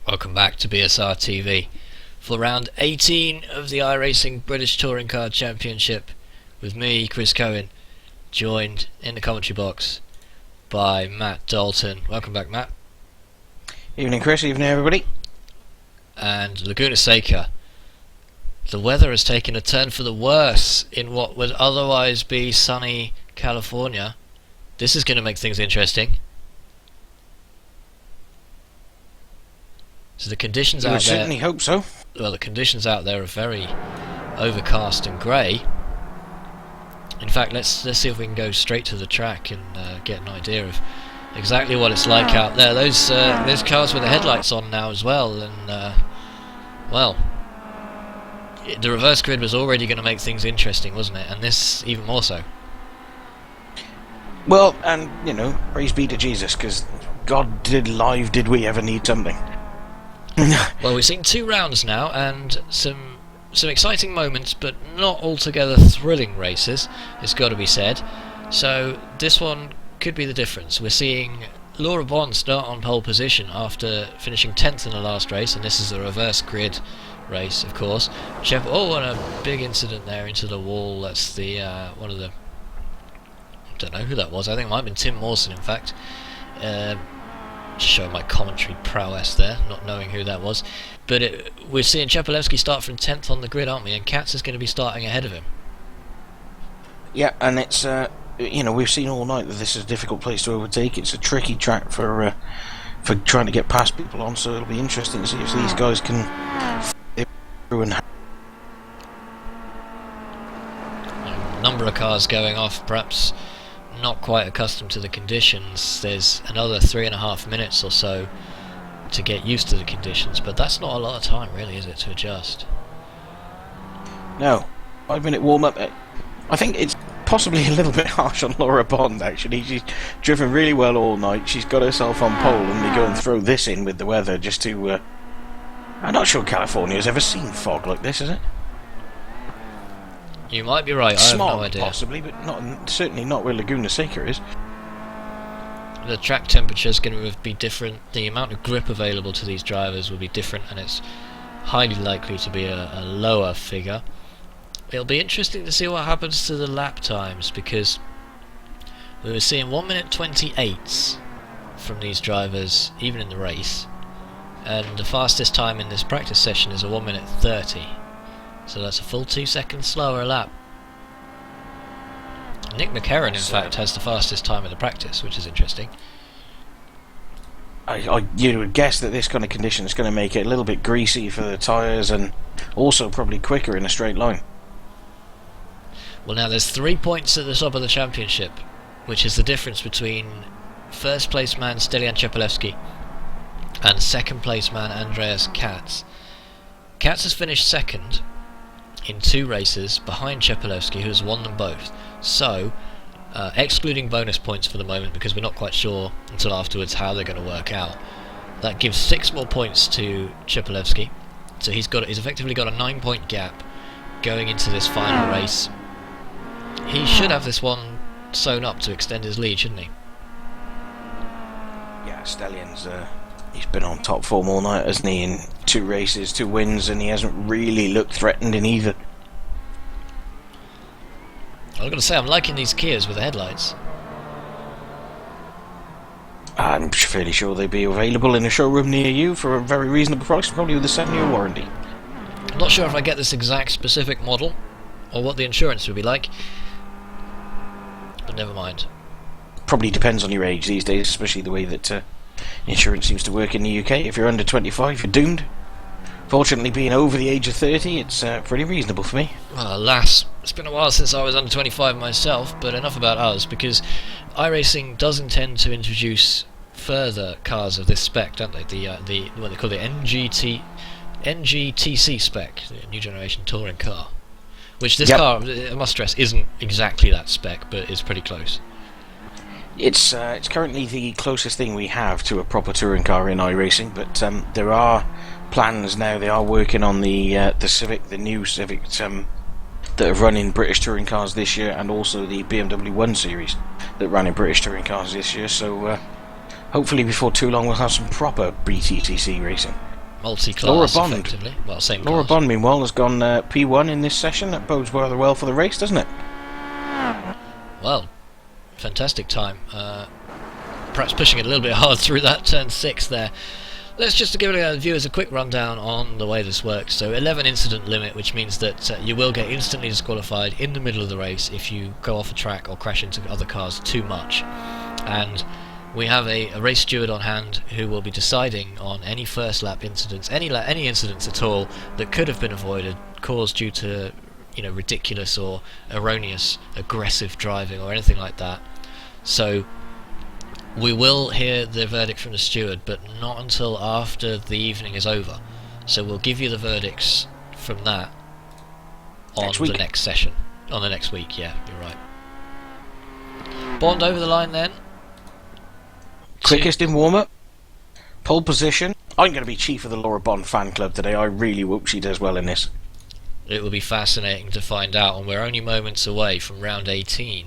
Welcome back to BSR TV for round 18 of the iRacing British Touring Car Championship with me, Chris Cohen, joined in the commentary box by Matt Dalton. Welcome back, Matt. Evening, Chris. Evening, everybody. And Laguna Seca. The weather has taken a turn for the worse in what would otherwise be sunny California. This is going to make things interesting. So the conditions out there... I certainly hope so. Well, the conditions out there are very overcast and grey. In fact, let's see if we can go straight to the track and get an idea of exactly what it's like out there. Those cars with the headlights on now as well, and well, the reverse grid was already going to make things interesting, wasn't it? And this even more so. Well, and you know, praise be to Jesus, because God did we ever need something? Well, we've seen 2 rounds now and some exciting moments, but not altogether thrilling races, it's got to be said. So this one could be the difference. We're seeing Laura Bond start on pole position after finishing 10th in the last race, and this is a reverse grid race, of course. Oh, and a big incident there into the wall. That's the one of the... I don't know who that was. I think it might have been Tim Mawson, in fact. Just showing my commentary prowess there, not knowing who that was. But we're seeing Chepelevsky start from 10th on the grid, aren't we? And Katz is going to be starting ahead of him. Yeah, and it's you know, we've seen all night that this is a difficult place to overtake. It's a tricky track for trying to get past people on. So it'll be interesting to see if these guys can through and. A number of cars going off, perhaps not quite accustomed to the conditions. There's another 3.5 minutes or so to get used to the conditions, but that's not a lot of time, really, is it, to adjust? No, 5-minute warm-up. I think it's possibly a little bit harsh on Laura Bond, actually. She's driven really well all night. She's got herself on pole, and they go and throw this in with the weather just to... I'm not sure California's ever seen fog like this, has it? You might be right, Smog, I have no idea. Possibly, but certainly not where Laguna Seca is. The track temperature is going to be different, the amount of grip available to these drivers will be different, and it's highly likely to be a lower figure. It'll be interesting to see what happens to the lap times, because we were seeing 1 minute 28 from these drivers, even in the race, and the fastest time in this practice session is a 1 minute 30. So that's a full 2 seconds slower lap. Nick McHerron, in fact, has the fastest time in the practice, which is interesting. You would guess that this kind of condition is going to make it a little bit greasy for the tyres, and also probably quicker in a straight line. Well, now there's 3 points at the top of the championship, which is the difference between first place man Stelian Chepelevsky and second place man Andreas Katz. Katz has finished second in 2 races behind Chepelevsky, who has won them both. So, excluding bonus points for the moment, because we're not quite sure until afterwards how they're going to work out, that gives 6 more points to Chepelevsky. So he's effectively got a 9-point gap going into this final race. He should have this one sewn up to extend his lead, shouldn't he? Yeah, Stellian's he's been on top form all night, hasn't he? In 2 races, 2 wins, and he hasn't really looked threatened in either. I've got to say, I'm liking these Kias with the headlights. I'm fairly sure they'd be available in a showroom near you for a very reasonable price, probably with a 7-year warranty. I'm not sure if I get this exact specific model, or what the insurance would be like, but never mind. Probably depends on your age these days, especially the way that insurance seems to work in the UK. If you're under 25, you're doomed. Fortunately, being over the age of 30, it's pretty reasonable for me. Well, alas, it's been a while since I was under 25 myself, but enough about us, because iRacing does intend to introduce further cars of this spec, don't they? The what they call the NGTC spec, the New Generation Touring Car, which this car, I must stress, isn't exactly that spec, but is pretty close. It's currently the closest thing we have to a proper touring car in iRacing, but there are plans now. They are working on the Civic, the new Civic that have run in British touring cars this year, and also the BMW 1 Series that ran in British touring cars this year. So hopefully before too long we'll have some proper BTCC racing. multi-class, Bond. effectively. Well, same Laura class. Bond, meanwhile, has gone P1 in this session. That bodes rather well for the race, doesn't it? Well, fantastic time. Perhaps pushing it a little bit hard through that turn 6 there. Let's just give the viewers a quick rundown on the way this works. So 11 incident limit, which means that you will get instantly disqualified in the middle of the race if you go off a track or crash into other cars too much. And we have a race steward on hand who will be deciding on any first lap incidents, any incidents at all that could have been avoided, caused due to ridiculous or erroneous aggressive driving or anything like that. So we will hear the verdict from the steward, but not until after the evening is over. So we'll give you the verdicts from that on the next session. On the next week, yeah, you're right. Bond over the line then. Quickest in warm-up. Pole position. I'm going to be chief of the Laura Bond fan club today. I really hope she does well in this. It will be fascinating to find out, and we're only moments away from round 18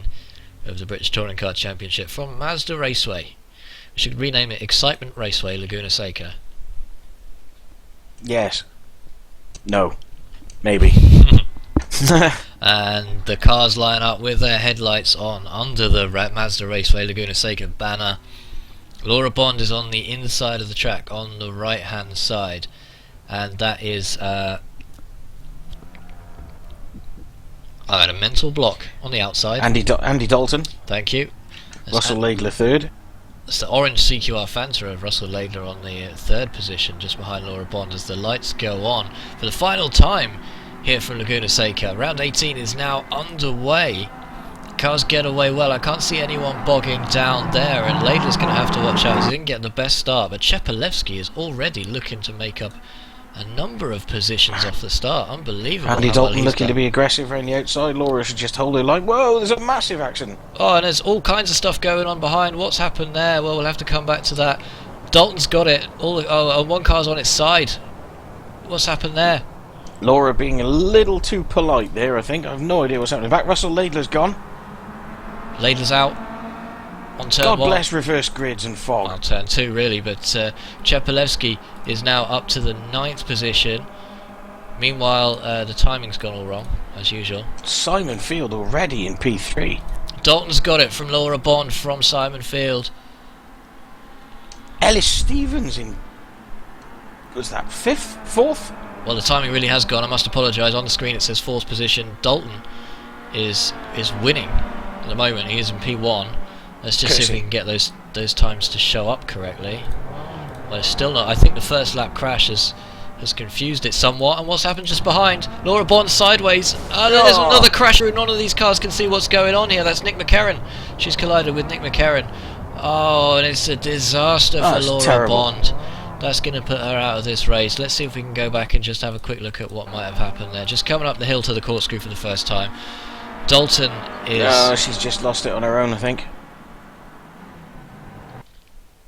of the British Touring Car Championship from Mazda Raceway. We should rename it Excitement Raceway Laguna Seca. Yes. No. Maybe. And the cars line up with their headlights on under the Mazda Raceway Laguna Seca banner. Laura Bond is on the inside of the track on the right hand side, and that is I had a mental block on the outside. Andy Dalton. Thank you. Russell Laidler third. It's the orange CQR Fanta of Russell Laidler on the third position, just behind Laura Bond, as the lights go on for the final time here from Laguna Seca. Round 18 is now underway. Cars get away well. I can't see anyone bogging down there, and Laidler's going to have to watch out. He didn't get the best start, but Chepalevsky is already looking to make up a number of positions off the start. Unbelievable. Andy Dalton looking to be aggressive around the outside. Laura should just hold her line. Whoa, there's a massive accident. Oh, and there's all kinds of stuff going on behind. What's happened there? Well, we'll have to come back to that. Dalton's got it. One car's on its side. What's happened there? Laura being a little too polite there, I think. I have no idea what's happening back. Russell Laidler's gone. Laidler's out on turn God 1. bless reverse grids and fog. Well, turn 2 really, but Chepalevsky is now up to the 9th position. Meanwhile, the timing's gone all wrong, as usual. Simon Field already in P3. Dalton's got it from Laura Bond from Simon Field. Ellis Stevens in... was that 5th? 4th? Well, the timing really has gone. I must apologise. On the screen it says 4th position. Dalton is winning at the moment. He is in P1. Let's just see if we can get those times to show up correctly. Well, it's still not. I think the first lap crash has confused it somewhat. And what's happened just behind? Laura Bond sideways. There's another crash where none of these cars can see what's going on here. That's Nick McCarron. She's collided with Nick McCarron. Oh, and it's a disaster for Laura terrible. Bond. That's going to put her out of this race. Let's see if we can go back and just have a quick look at what might have happened there. Just coming up the hill to the corkscrew for the first time. Dalton is... she's just lost it on her own, I think.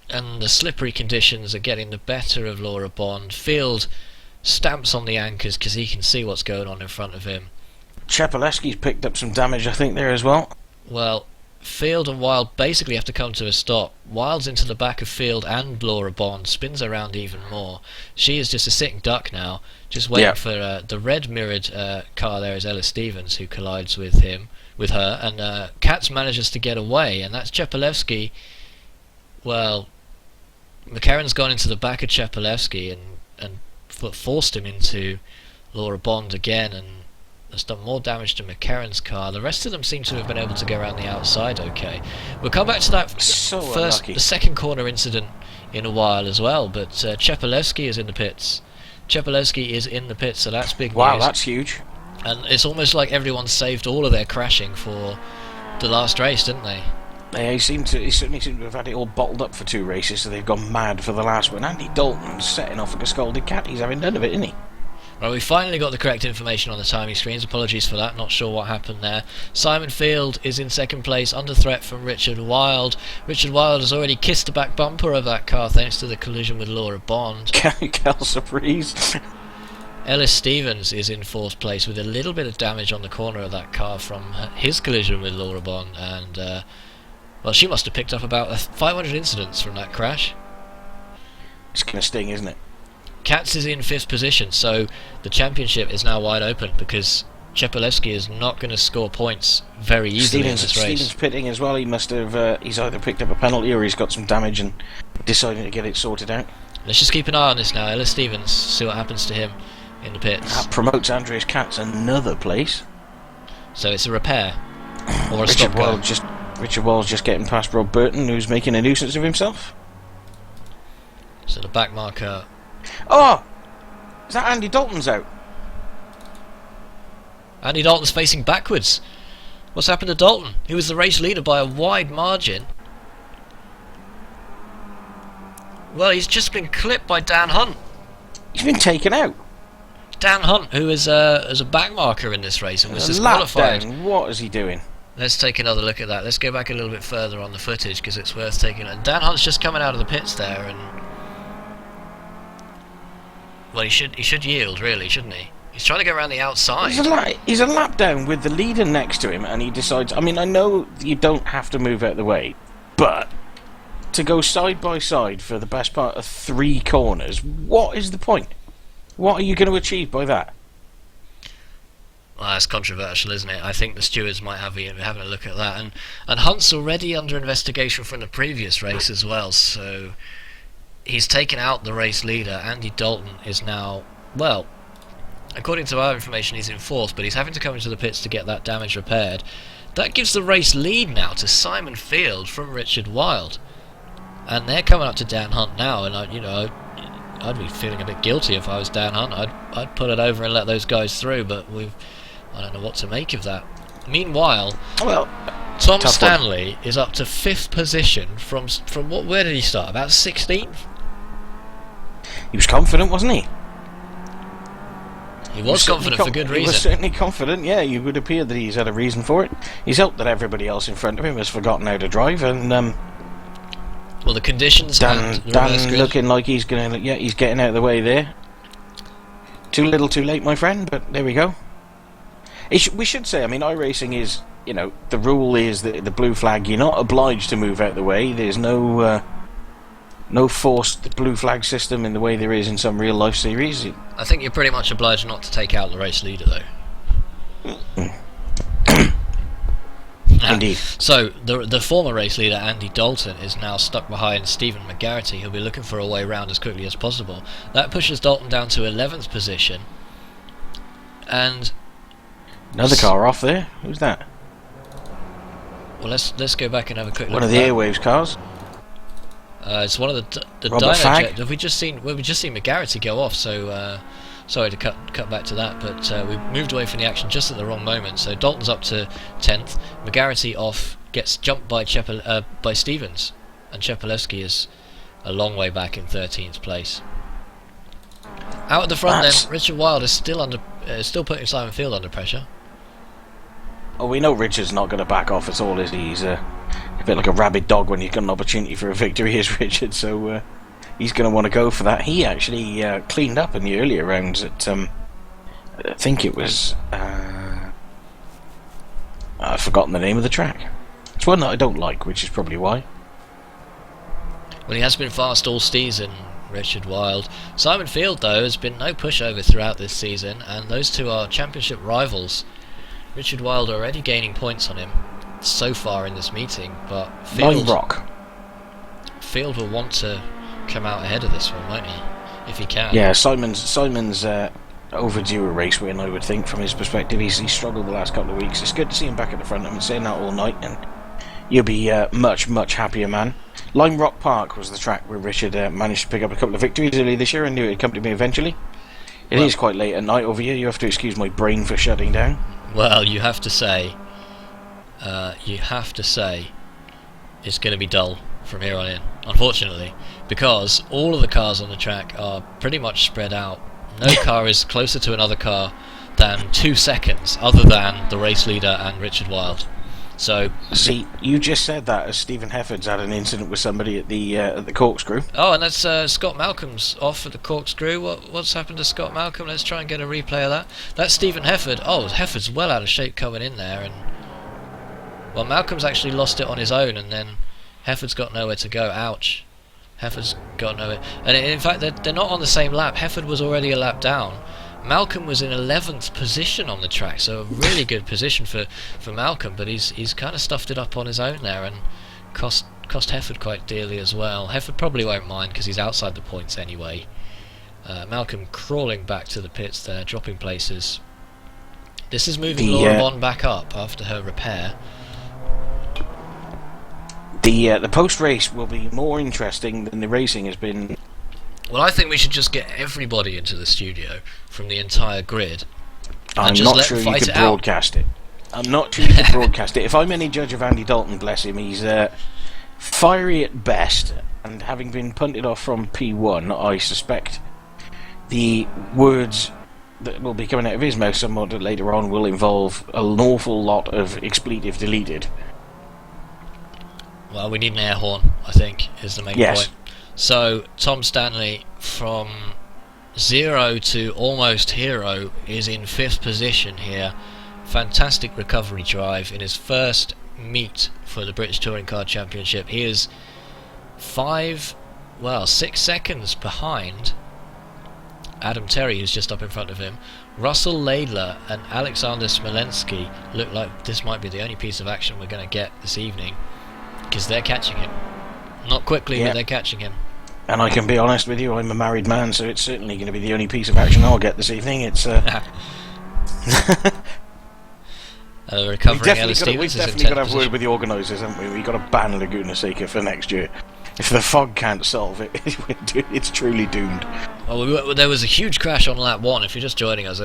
And the slippery conditions are getting the better of Laura Bond. Field stamps on the anchors because he can see what's going on in front of him. Chepalevsky's picked up some damage, I think, there as well. Well, Field and Wild basically have to come to a stop. Wild's into the back of Field and Laura Bond, spins around even more. She is just a sitting duck now, just waiting for the red mirrored car. There is Ellis Stevens who collides with her, and Katz manages to get away, and that's Chepalevsky. Well, McCarron's gone into the back of Chepalevsky and forced him into Laura Bond again, and has done more damage to McCarron's car. The rest of them seem to have been able to go around the outside okay. We'll come back to that the second corner incident in a while as well, but Chepalevsky is in the pits. Chepalevsky is in the pits, so that's big news. Wow, that's huge. And it's almost like everyone saved all of their crashing for the last race, didn't they? They certainly seem to have had it all bottled up for 2 races, so they've gone mad for the last one. Andy Dalton's setting off like a scalded cat. He's having none of it, isn't he? Well, we finally got the correct information on the timing screens. Apologies for that, not sure what happened there. Simon Field is in second place, under threat from Richard Wilde. Richard Wilde has already kissed the back bumper of that car thanks to the collision with Laura Bond. Cal surprise. Ellis Stevens is in 4th place with a little bit of damage on the corner of that car from his collision with Laura Bond, and well, she must have picked up about 500 incidents from that crash. It's going to sting, isn't it? Katz is in 5th position, so the championship is now wide open because Chepelewski is not going to score points very easily in this race. Stevens pitting as well. He must have. He's either picked up a penalty or he's got some damage and decided to get it sorted out. Let's just keep an eye on this now. Ellis Stevens, see what happens to him in the pits. That promotes Andreas Katz another place. So it's a repair or a stop go. Richard Wall's just getting past Rob Burton, who's making a nuisance of himself. So the back marker. Oh, is that Andy Dalton's out? Andy Dalton's facing backwards. What's happened to Dalton? He was the race leader by a wide margin. Well, he's just been clipped by Dan Hunt. He's been taken out. Dan Hunt, who is a back marker in this race and was disqualified. What is he doing? Let's take another look at that. Let's go back a little bit further on the footage because it's worth taking. And Dan Hunt's just coming out of the pits there, and well, he should yield really, shouldn't he? He's trying to go around the outside. He's a lap down with the leader next to him, and he decides. I mean, I know you don't have to move out of the way, but to go side by side for the best part of 3 corners, what is the point? What are you going to achieve by that? Well, that's controversial, isn't it? I think the stewards might have having a look at that, and Hunt's already under investigation from the previous race as well. So he's taken out the race leader. Andy Dalton is now, well, according to our information, he's in 4th, but he's having to come into the pits to get that damage repaired. That gives the race lead now to Simon Field from Richard Wilde, and they're coming up to Dan Hunt now. And I'd be feeling a bit guilty if I was Dan Hunt. I'd pull it over and let those guys through, but I don't know what to make of that. Meanwhile, well, Tom Stanley is up to 5th position from what? Where did he start? About 16th. He was confident, wasn't he? He was confident for good reason. He was certainly confident, yeah. You would appear that he's had a reason for it. He's helped that everybody else in front of him has forgotten how to drive, and well, the conditions. Dan looking like he's gonna, he's getting out of the way there. Too little, too late, my friend. But there we go. We should say, I mean, iRacing is, the rule is that the blue flag, you're not obliged to move out of the way. There's no forced blue flag system in the way there is in some real life series. I think you're pretty much obliged not to take out the race leader, though. Indeed. So the former race leader Andy Dalton is now stuck behind Stephen McGarity, who'll be looking for a way round as quickly as possible. That pushes Dalton down to 11th position, and another car off there. Who's that? Well, let's go back and have a quick look. One of the Airwaves cars. It's one of the Dynojet. Have we just seen McGarity go off? So sorry to cut back to that, but we moved away from the action just at the wrong moment. So Dalton's up to 10th. McGarity off, gets jumped by Stevens, and Chepelewski is a long way back in 13th place. Out at the front, then Richard Wilde is still putting Simon Field under pressure. Oh, we know Richard's not going to back off at all, is he? He's a bit like a rabid dog when you've got an opportunity for a victory, is Richard. So he's going to want to go for that. He actually cleaned up in the earlier rounds at, I think it was, I've forgotten the name of the track. It's one that I don't like, which is probably why. Well, he has been fast all season, Richard Wilde. Simon Field, though, has been no pushover throughout this season, and those two are championship rivals. Richard Wilde already gaining points on him so far in this meeting, but Field will want to come out ahead of this one, won't he? If he can. Yeah, Simon's overdue a race win, I would think, from his perspective. He's struggled the last couple of weeks. It's good to see him back at the front. I've been saying that all night, and you'll be much happier, man. Lime Rock Park was the track where Richard managed to pick up a couple of victories earlier this year, and knew it'd come to me eventually. It is quite late at night over here. You have to excuse my brain for shutting down. Well, you have to say it's going to be dull from here on in, unfortunately, because all of the cars on the track are pretty much spread out. No car is closer to another car than 2 seconds, other than the race leader and Richard Wilde. So, see, you just said that as Stephen Hefford's had an incident with somebody at the corkscrew. Oh, and that's Scott Malcolm's off at the corkscrew. What's happened to Scott Malcolm? Let's try and get a replay of that. That's Stephen Hefford. Oh, Hefford's well out of shape coming in there, and well, Malcolm's actually lost it on his own, and then Hefford's got nowhere to go. Ouch. Hefford's got nowhere. And in fact, they're not on the same lap. Hefford was already a lap down. Malcolm was in 11th position on the track, so a really good position for Malcolm, but he's kind of stuffed it up on his own there and cost Hefford quite dearly as well. Hefford probably won't mind because he's outside the points anyway. Malcolm crawling back to the pits there, dropping places. This is moving Laura Bond back up after her repair. The post-race will be more interesting than the racing has been. Well, I think we should just get everybody into the studio from the entire grid. I'm not sure you could broadcast it. I'm not sure you could broadcast it. If I'm any judge of Andy Dalton, bless him, he's fiery at best, and having been punted off from P1, I suspect the words that will be coming out of his mouth somewhat later on will involve an awful lot of expletive deleted. Well, we need an air horn, I think, is the main yes. point. So, Tom Stanley, from 0 to almost hero, is in 5th position here. Fantastic recovery drive in his first meet for the British Touring Car Championship. He is 6 seconds behind Adam Terry, who's just up in front of him. Russell Laidler and Alexander Smolensky look like this might be the only piece of action we're going to get this evening, because they're catching him. Not quickly, but they're catching him. And I can be honest with you, I'm a married man, so it's certainly going to be the only piece of action I'll get this evening. It's recovering Ellis Stevens. We've definitely got to have a word with the organisers, haven't we? We've got to ban Laguna Seca for next year. If the fog can't solve it, it's truly doomed. Well, there was a huge crash on lap 1. If you're just joining us,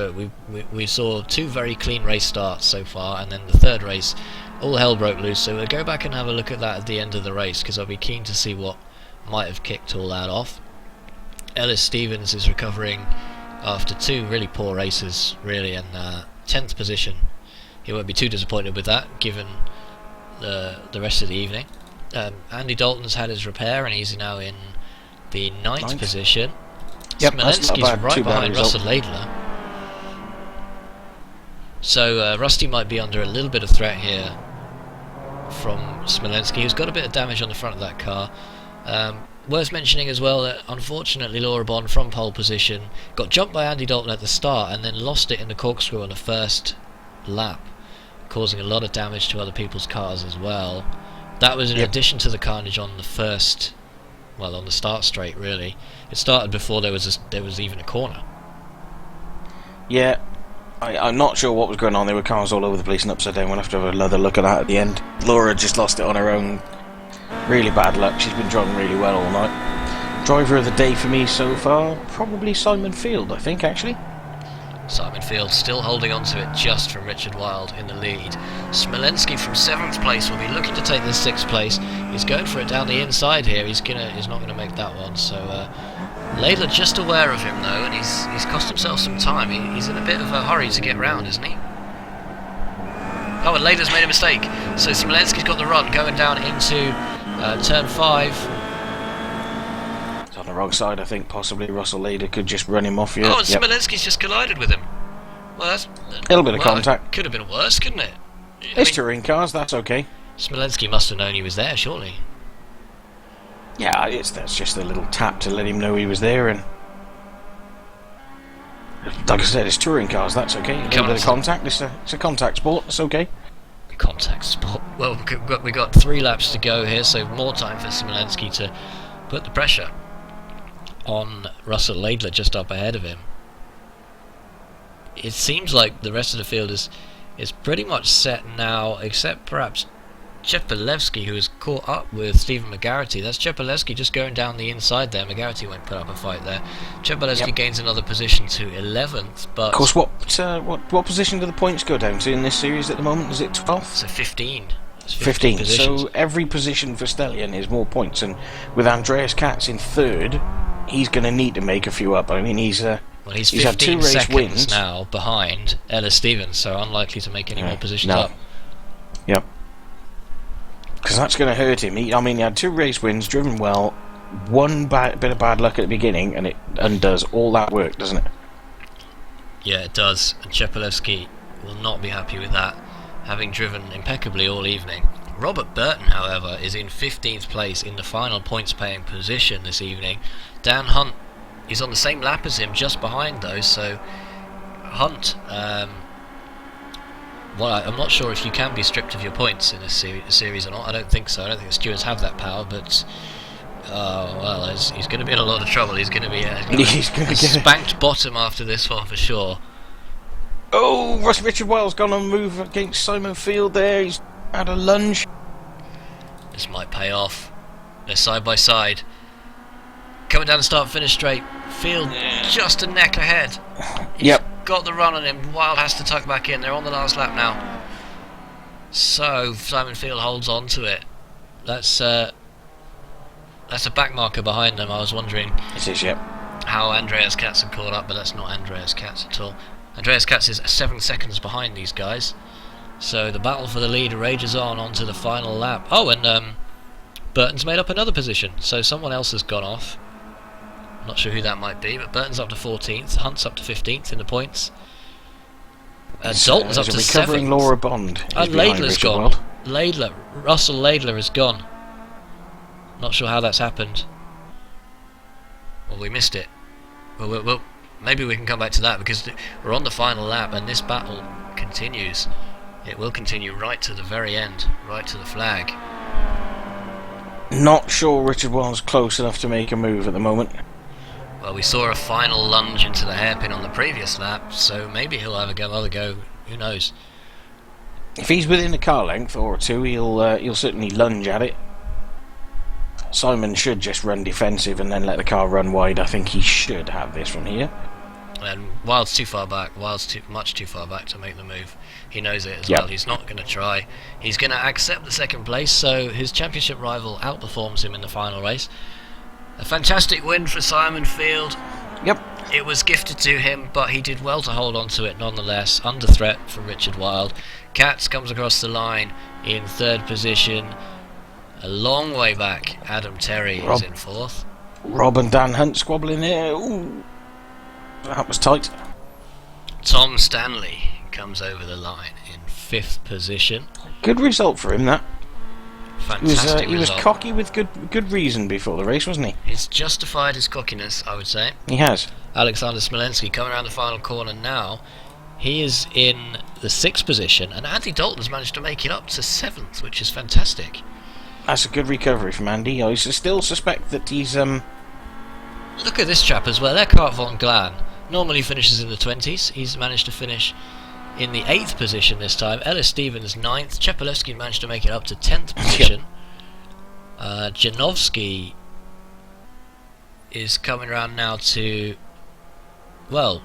we saw 2 very clean race starts so far, and then the third race, all hell broke loose. So we'll go back and have a look at that at the end of the race, because I'll be keen to see what might have kicked all that off. Ellis Stevens is recovering after 2 really poor races, really, and 10th position. He won't be too disappointed with that, given the rest of the evening. Andy Dalton's had his repair, and he's now in the 9th position. Yep, Smolensky's right behind Russell Laidler. So Rusty might be under a little bit of threat here from Smolensky, who's got a bit of damage on the front of that car. Worth mentioning as well that unfortunately Laura Bond from pole position got jumped by Andy Dalton at the start and then lost it in the corkscrew on the first lap, causing a lot of damage to other people's cars as well. That was in addition to the carnage on the first, on the start straight really. It started before there was even a corner. Yeah, I'm not sure what was going on. There were cars all over the place and upside down. We'll have to have another look at that at the end. Laura just lost it on her own. Really bad luck. She's been driving really well all night. Driver of the day for me so far, probably Simon Field, I think, actually. Simon Field still holding on to it just from Richard Wilde in the lead. Smolensky from 7th place will be looking to take this 6th place. He's going for it down the inside here. He's not gonna make that one. So Laidler just aware of him though, and he's cost himself some time. He's in a bit of a hurry to get round, isn't he? Oh, and Laidler's made a mistake. So Smolensky's got the run going down into turn 5. On the wrong side, I think possibly Russell Laidler could just run him off here. Oh, and Smolensky's just collided with him. Well, that's a little bit of contact. Could have been worse, couldn't it? It's touring cars, that's okay. Smolensky must have known he was there, surely. Yeah, that's just a little tap to let him know he was there, and like I said, it's touring cars, that's okay. A little bit of contact, it's a contact sport, it's okay. Contact sport. Well, we got 3 laps to go here, so more time for Smolensky to put the pressure on Russell Laidler just up ahead of him. It seems like the rest of the field is pretty much set now, except perhaps Czepelewski, who has caught up with Stephen McGarity. That's Czepelewski just going down the inside there. McGarity won't put up a fight there. Czepelewski gains another position to 11th, but... Of course, what position do the points go down to in this series at the moment? Is it 12th? So 15. 15. So every position for Stellion is more points, and with Andreas Katz in 3rd, he's going to need to make a few up. I mean, he's had 2 race seconds wins now behind Ellis Stevens, so unlikely to make any more positions up. Yep. Because that's going to hurt him. He had 2 race wins, driven well, 1 bit of bad luck at the beginning, and it undoes all that work, doesn't it? Yeah, it does. And Czepelewski will not be happy with that, having driven impeccably all evening. Robert Burton, however, is in 15th place in the final points-paying position this evening. Dan Hunt is on the same lap as him, just behind though, so Hunt, well, I'm not sure if you can be stripped of your points in a series or not. I don't think so. I don't think the stewards have that power, but well, he's going to be in a lot of trouble. He's going to be spanked bottom after this one for sure. Oh, Richard Wild's gone on move against Simon Field there. He's had a lunge. This might pay off. They're side by side. Coming down the start-finish straight. Field just a neck ahead. Yep. Got the run on him. Wild has to tuck back in. They're on the last lap now. So Simon Field holds on to it. That's a back marker behind them. I was wondering It is, yep. how Andreas Katz had caught up, but that's not Andreas Katz at all. Andreas Katz is 7 seconds behind these guys. So the battle for the lead rages on to the final lap. Oh, and Burton's made up another position, so someone else has gone off. Not sure who that might be, but Burton's up to 14th, Hunt's up to 15th in the points. Dalton's up to 7th. Laura Bond. And Laidler's gone. Russell Laidler is gone. Not sure how that's happened. Well, we missed it. Well, maybe we can come back to that, because we're on the final lap and this battle continues. It will continue right to the very end, right to the flag. Not sure Richard Wild's close enough to make a move at the moment. Well, we saw a final lunge into the hairpin on the previous lap, so maybe he'll have another go. Who knows? If he's within a car length or two, he'll certainly lunge at it. Simon should just run defensive and then let the car run wide. I think he should have this from here. And Wild's too far back. Wild's much too far back to make the move. He knows it as Yep. well. He's not going to try. He's going to accept the second place, so his championship rival outperforms him in the final race. A fantastic win for Simon Field. Yep. It was gifted to him, but he did well to hold on to it nonetheless, under threat from Richard Wild. Katz comes across the line in 3rd position. A long way back, Adam Terry is in 4th. Rob and Dan Hunt squabbling there. Ooh, that was tight. Tom Stanley comes over the line in 5th position. Good result for him, that. Fantastic He was result. cocky with good reason before the race, wasn't he? He's justified his cockiness, I would say. He has. Alexander Smolensky coming around the final corner now. He is in the 6th position, and Andy Dalton's managed to make it up to 7th, which is fantastic. That's a good recovery from Andy. I still suspect that he's Look at this chap as well, Eckhart von Glan. Normally finishes in the 20s. He's managed to finish in the 8th position this time. Ellis Stevens 9th. Chepelewski managed to make it up to 10th position. Janowski is coming around now to... Wow.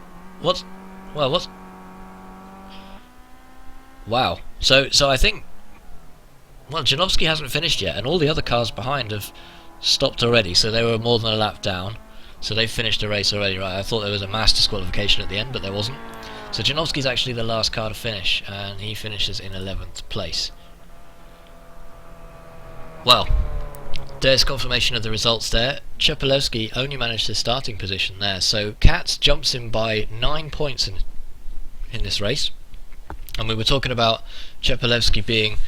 So I think... Well, Janowski hasn't finished yet, and all the other cars behind have stopped already, so they were more than a lap down. So they finished the race already, right? I thought there was a mass disqualification at the end, but there wasn't. So Janowski's actually the last car to finish, and he finishes in 11th place. Well, there's confirmation of the results there. Chepelewski only managed his starting position there, so Katz jumps him by 9 points in this race. And we were talking about Chepelewski being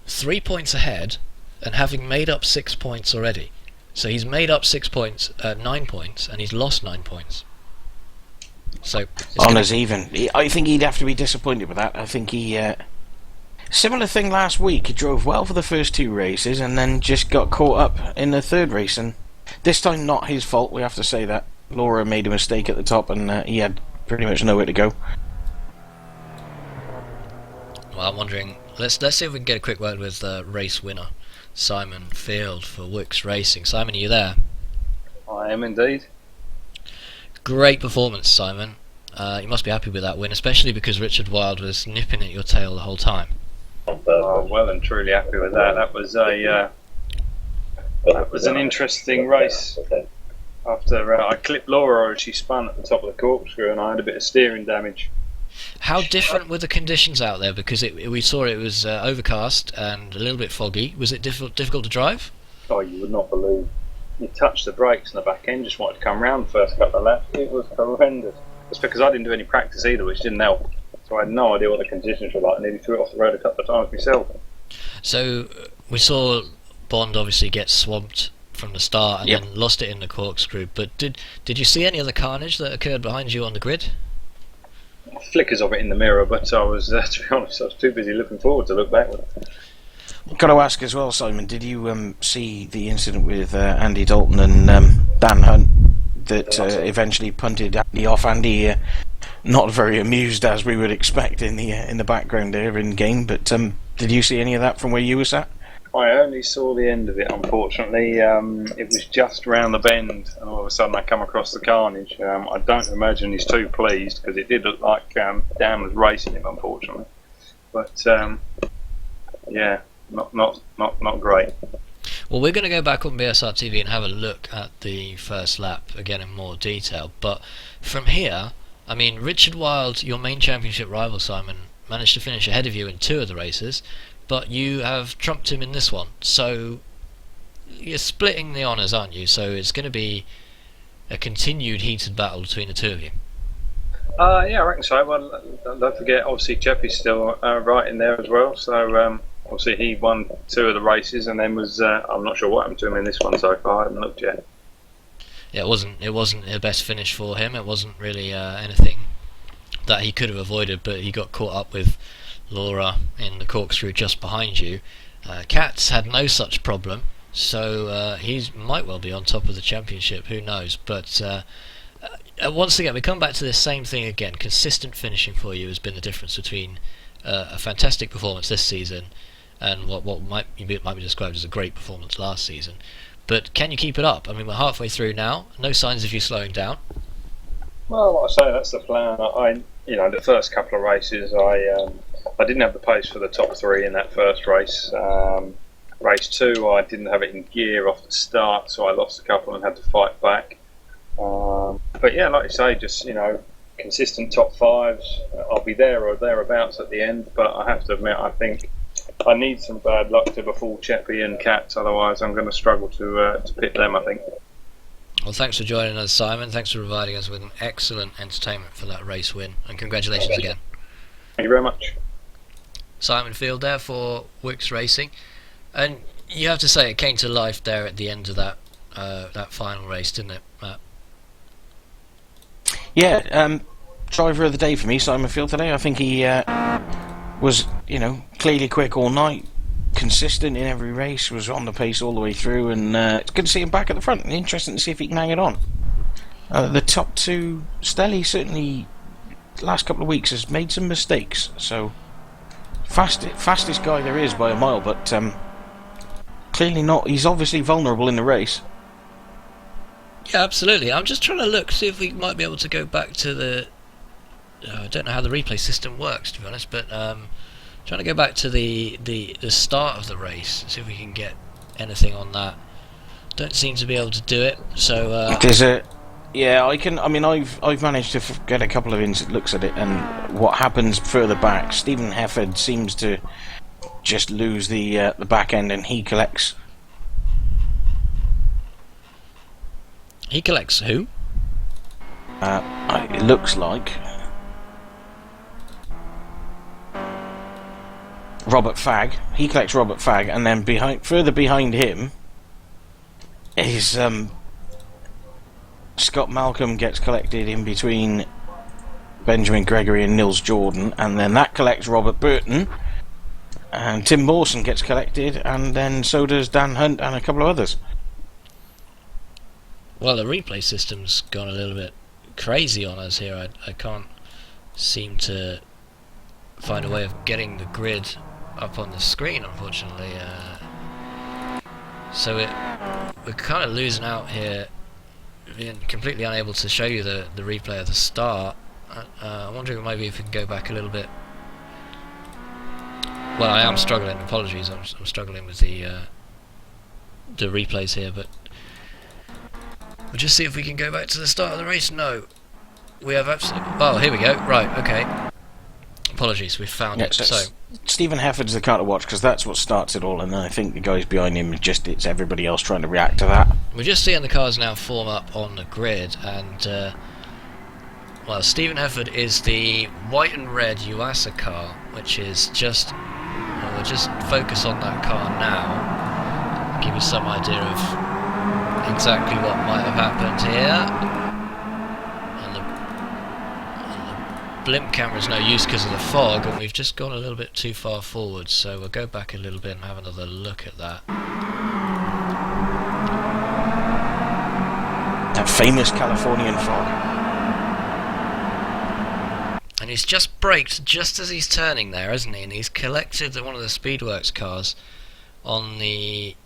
3 points ahead and having made up 6 points already. So he's made up 6 points, 9 points, and he's lost 9 points. So honours even. I think he'd have to be disappointed with that. I think he... Similar thing last week. He drove well for the first 2 races and then just got caught up in the 3rd race. And this time not his fault, we have to say that. Laura made a mistake at the top and he had pretty much nowhere to go. Well, I'm wondering... Let's see if we can get a quick word with race winner Simon Field for Wix Racing. Simon, are you there? I am indeed. Great performance, Simon. You must be happy with that win, especially because Richard Wild was nipping at your tail the whole time. Oh, well and truly happy with that. That was an interesting race. After I clipped Laura, she spun at the top of the corkscrew, and I had a bit of steering damage. How different were the conditions out there? Because we saw it was overcast and a little bit foggy. Was it difficult to drive? Oh, you would not believe. You touched the brakes and the back end just wanted to come round the first couple of laps. It was horrendous. It's because I didn't do any practice either, which didn't help. So I had no idea what the conditions were like. I nearly threw it off the road a couple of times myself. So we saw Bond obviously get swamped from the start and Yep. then lost it in the corkscrew. But did you see any of the carnage that occurred behind you on the grid? Flickers of it in the mirror, but I was, to be honest, I was too busy looking forward to look backward. Got to ask as well, Simon. Did you see the incident with Andy Dalton and Dan Hunt that eventually punted Andy off? Andy, not very amused as we would expect in the background there in game. But did you see any of that from where you were sat? I only saw the end of it, unfortunately. It was just round the bend, and all of a sudden I come across the carnage. I don't imagine he's too pleased, because it did look like Dan was racing him, unfortunately. But yeah, not great. Well, we're going to go back on BSR TV and have a look at the first lap again in more detail. But from here, I mean, Richard Wilde, your main championship rival, Simon, managed to finish ahead of you in 2 of the races, but you have trumped him in this one. So you're splitting the honours, aren't you? So it's going to be a continued heated battle between the 2 of you. Yeah, I reckon so. Well, don't forget, obviously, Cheppy's still right in there as well. So obviously he won 2 of the races, and then was I'm not sure what happened to him in this one so far. I haven't looked yet. Yeah, it wasn't the best finish for him. It wasn't really anything that he could have avoided, but he got caught up with Laura in the corkscrew just behind you. Katz had no such problem, so he might well be on top of the championship. Who knows? But once again, we come back to this same thing again. Consistent finishing for you has been the difference between a fantastic performance this season and what might be described as a great performance last season. But can you keep it up? I mean, we're halfway through now. No signs of you slowing down. Well, like I say, that's the plan. The first couple of races, I didn't have the pace for the top 3 in that first race. Race 2, I didn't have it in gear off the start, so I lost a couple and had to fight back. But yeah, like you say, just consistent top 5s. I'll be there or thereabouts at the end. But I have to admit, I think I need some bad luck to befall Cheppy and Katz. Otherwise, I'm going to struggle to pit them, I think. Well, thanks for joining us, Simon. Thanks for providing us with an excellent entertainment for that race win, and congratulations again. Thank you very much. Simon Field there for Wix Racing, and you have to say it came to life there at the end of that final race, didn't it, Matt? Yeah, driver of the day for me, Simon Field today. I think he was, clearly quick all night, consistent in every race, was on the pace all the way through, and it's good to see him back at the front. Interesting to see if he can hang it on. The top 2, Stelly certainly, the last couple of weeks, has made some mistakes, so fastest guy there is by a mile, but clearly not. He's obviously vulnerable in the race. Yeah, absolutely. I'm just trying to look, see if we might be able to go back to the... I don't know how the replay system works, to be honest, but trying to go back to the start of the race, see if we can get anything on that. Don't seem to be able to do it, so... There's a... Yeah, I can. I mean, I've managed to get a couple of looks at it, and what happens further back, Stephen Hefford seems to just lose the back end, and he collects... He collects who? It looks like Robert Fagg. He collects Robert Fagg, and then further behind him is Scott Malcolm gets collected in between Benjamin Gregory and Nils Jordan, and then that collects Robert Burton, and Tim Mawson gets collected, and then so does Dan Hunt and a couple of others. Well, the replay system's gone a little bit crazy on us here. I can't seem to find a way of getting the grid up on the screen, unfortunately. So we're kind of losing out here, being completely unable to show you the replay of the start. I'm wondering maybe if we can go back a little bit. Well, I am struggling. Apologies, I'm struggling with the replays here, but we'll just see if we can go back to the start of the race. No, we have absolutely... Oh, here we go. Right, okay. Apologies, we found it. So Stephen Hefford's the car to watch, because that's what starts it all, and then I think the guys behind him, it's everybody else trying to react to that. We're just seeing the cars now form up on the grid, and well, Stephen Hefford is the white and red Yuasa car, which is just... we'll just focus on that car now, give you some idea of exactly what might have happened here. And the blimp camera's no use because of the fog, and we've just gone a little bit too far forward, so we'll go back a little bit and have another look at that. That famous Californian fog. And he's just braked just as he's turning there, hasn't he? And he's collected one of the Speedworks cars on the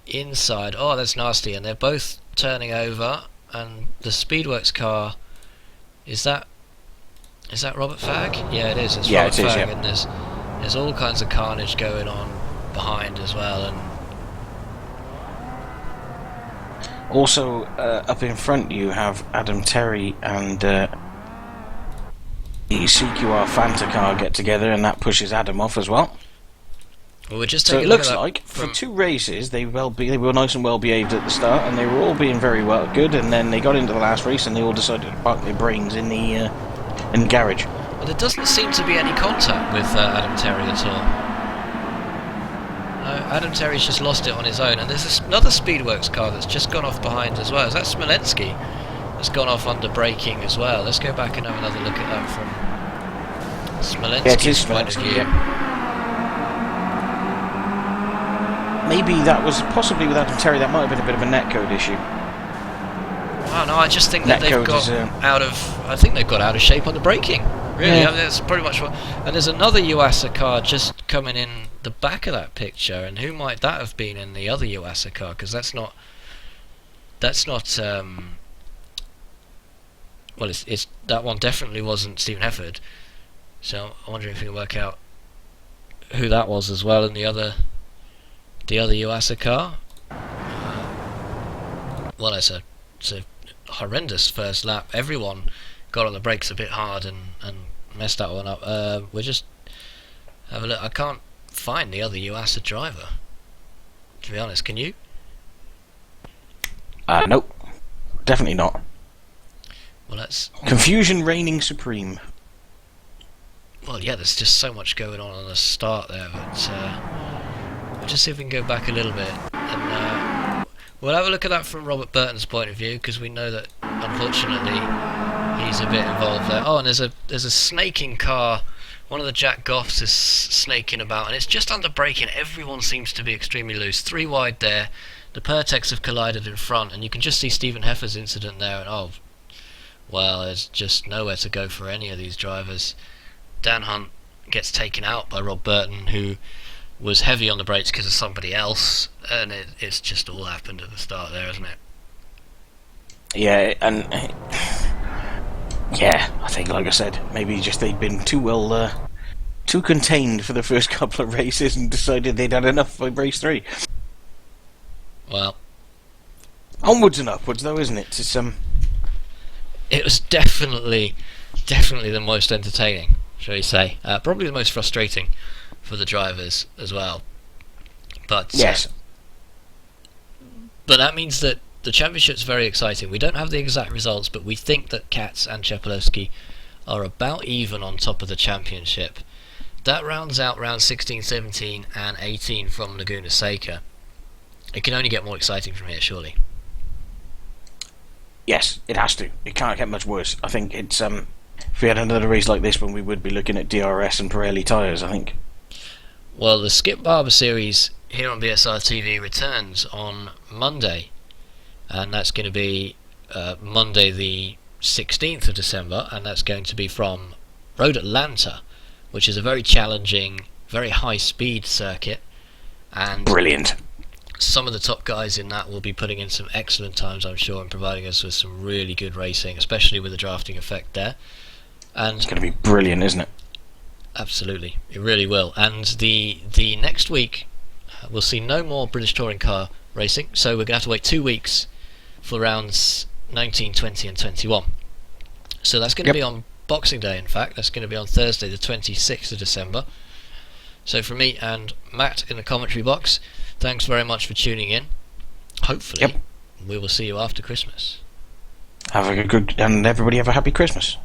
inside. Oh, that's nasty. And they're both turning over. And the Speedworks car, is that Robert Fagg? Yeah, it is. It's Robert Fagg, yeah. And there's all kinds of carnage going on behind as well. And also, up in front you have Adam Terry and the CQR Fanta car get together, and that pushes Adam off as well. Well, we're just so it looks like for 2 races they were nice and well behaved at the start, and they were all being very good. And then they got into the last race, and they all decided to park their brains in the garage. Well, there doesn't seem to be any contact with Adam Terry at all. No, Adam Terry's just lost it on his own, and there's another Speedworks car that's just gone off behind as well. Is that Smolensky? Has gone off under braking as well. Let's go back and have another look at that from Smolensky's point of view. Yeah. Maybe that was possibly with Adam Terry. That might have been a bit of a netcode issue. Oh no, I just think that they've got out of. I think they've got out of shape on the braking. Really, yeah. I mean, that's pretty much what. And there's another Yuasa car just coming in the back of that picture. And who might that have been in the other Yuasa car? Because that's not. Well, it's that one definitely wasn't Stephen Hefford, so I'm wondering if we can work out who that was as well in the other Yuasa car. Well, it's a horrendous first lap. Everyone got on the brakes a bit hard and messed that one up. We'll just have a look. I can't find the other Yuasa driver, to be honest. Can you? Nope, definitely not. Well, that's confusion reigning supreme. Well, yeah, there's just so much going on the start there, but we'll just see if we can go back a little bit, and we'll have a look at that from Robert Burton's point of view, because we know that unfortunately he's a bit involved there. Oh, and there's a snaking car. One of the Jack Goffs is snaking about, and it's just under braking. Everyone seems to be extremely loose. 3 wide there. The Pertex have collided in front, and you can just see Stephen Hefferd's incident there, and oh, well, there's just nowhere to go for any of these drivers. Dan Hunt gets taken out by Rob Burton, who was heavy on the brakes because of somebody else, and it's just all happened at the start there, hasn't it? Yeah, and yeah, I think, like I said, maybe just they'd been too contained for the first couple of races and decided they'd had enough by race 3. Well, onwards and upwards, though, isn't it? It was definitely the most entertaining, shall we say. Probably the most frustrating for the drivers as well. But yes. But that means that the championship's very exciting. We don't have the exact results, but we think that Katz and Chepolowski are about even on top of the championship. That rounds out round 16, 17 and 18 from Laguna Seca. It can only get more exciting from here, surely. Yes, it has to. It can't get much worse. I think it's if we had another race like this one, we would be looking at DRS and Pirelli tyres, I think. Well, the Skip Barber series here on BSR TV returns on Monday, and that's going to be Monday the 16th of December, and that's going to be from Road Atlanta, which is a very challenging, very high-speed circuit. And brilliant. Some of the top guys in that will be putting in some excellent times, I'm sure, and providing us with some really good racing, especially with the drafting effect there. And it's going to be brilliant, isn't it? Absolutely, it really will. And the next week, we'll see no more British Touring Car racing, so we're going to have to wait 2 weeks for rounds 19, 20 and 21. So that's going to be on Boxing Day, in fact. That's going to be on Thursday, the 26th of December. So from me and Matt in the commentary box, thanks very much for tuning in. Hopefully, we will see you after Christmas. Have a good, and everybody have a happy Christmas.